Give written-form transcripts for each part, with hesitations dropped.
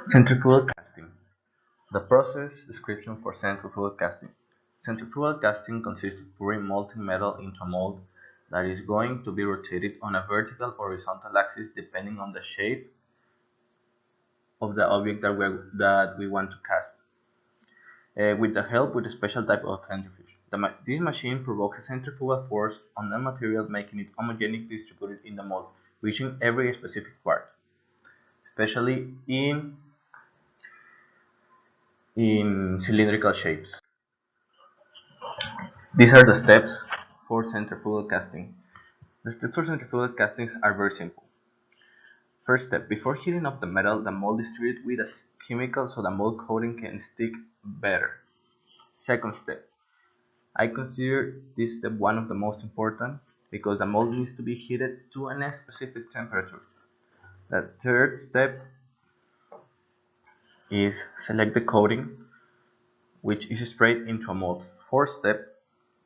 Centrifugal casting. The process description for centrifugal casting. Centrifugal casting consists of pouring molten metal into a mold that is going to be rotated on a vertical or horizontal axis depending on the shape of the object that we want to cast, with the help with a special type of centrifuge. This machine provokes a centrifugal force on the material, making it homogeneously distributed in the mold, reaching every specific part, especially in cylindrical shapes. These are the steps for centrifugal casting. The steps for centrifugal castings are very simple. First step, before heating up the metal, the mold is treated with a chemical so the mold coating can stick better. Second step, I consider this step one of the most important because the mold needs to be heated to a specific temperature. The third step is select the coating, which is sprayed into a mold. Fourth step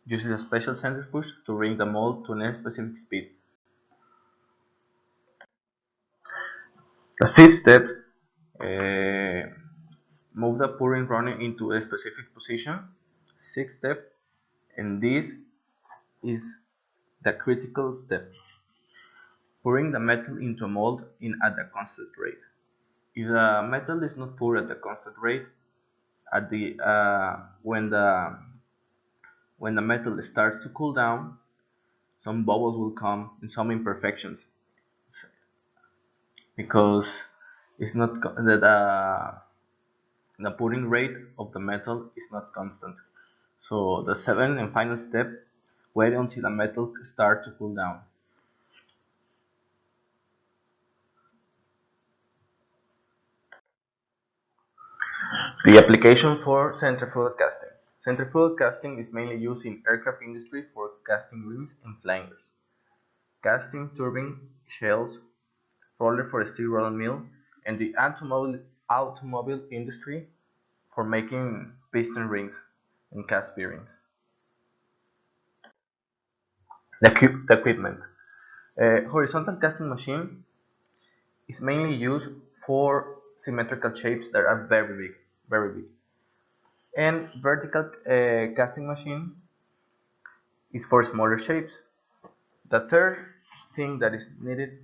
uses a special centrifuge to bring the mold to a specific speed. The fifth step, move the pouring runner into a specific position. Sixth step, and this is the critical step, pouring the metal into a mold at a constant rate. If the metal is not poured at a constant rate, at the when the metal starts to cool down, some bubbles will come and some imperfections because it's not the pouring rate of the metal is not constant. So the seventh and final step, wait until the metal starts to cool down. The application for centrifugal casting. Centrifugal casting is mainly used in aircraft industry for casting rings and flankers, casting turbine shells, roller for a steel roller mill, and the automobile industry for making piston rings and cast bearings. The equipment. A horizontal casting machine is mainly used for symmetrical shapes that are very big, very big. And vertical casting machine is for smaller shapes. The third thing that is needed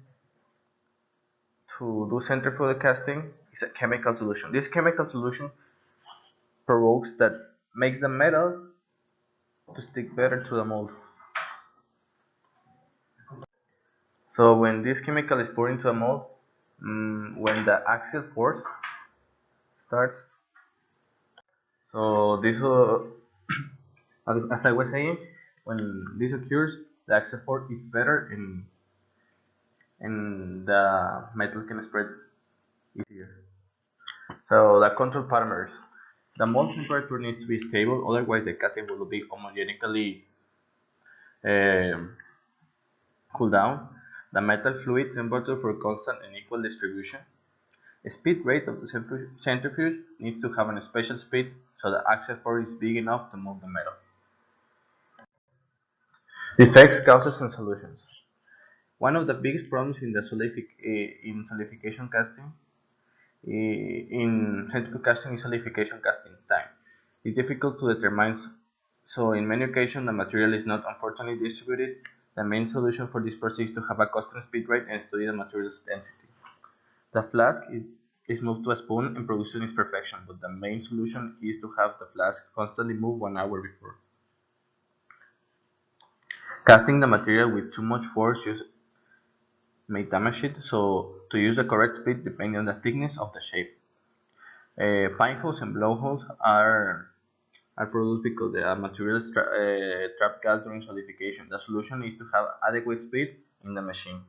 to do centrifugal casting is a chemical solution. This chemical solution provokes that makes the metal to stick better to the mold. So when this chemical is poured into a mold, when the axial force starts, so this as I was saying, when this occurs, the axial force is better and the metal can spread easier. So the control parameters. The mold temperature needs to be stable, otherwise the casting will be homogeneously um, cooled down. The metal fluid temperature for constant and equal distribution. The speed rate of the centrifuge needs to have a special speed so the axial force is big enough to move the metal. Defects, causes, and solutions. One of the biggest problems in solidification casting in centrifugal casting is solidification casting time. It's difficult to determine, so in many occasions the material is not unfortunately distributed. The main solution for this process is to have a constant speed rate and study the material's density. The flask is moved to a spoon and produces its perfection, but the main solution is to have the flask constantly move 1 hour before. Casting the material with too much force may damage it, so to use the correct speed depending on the thickness of the shape. Pinholes and blowholes are produced because the materials trap gas during solidification. The solution is to have adequate speed in the machine.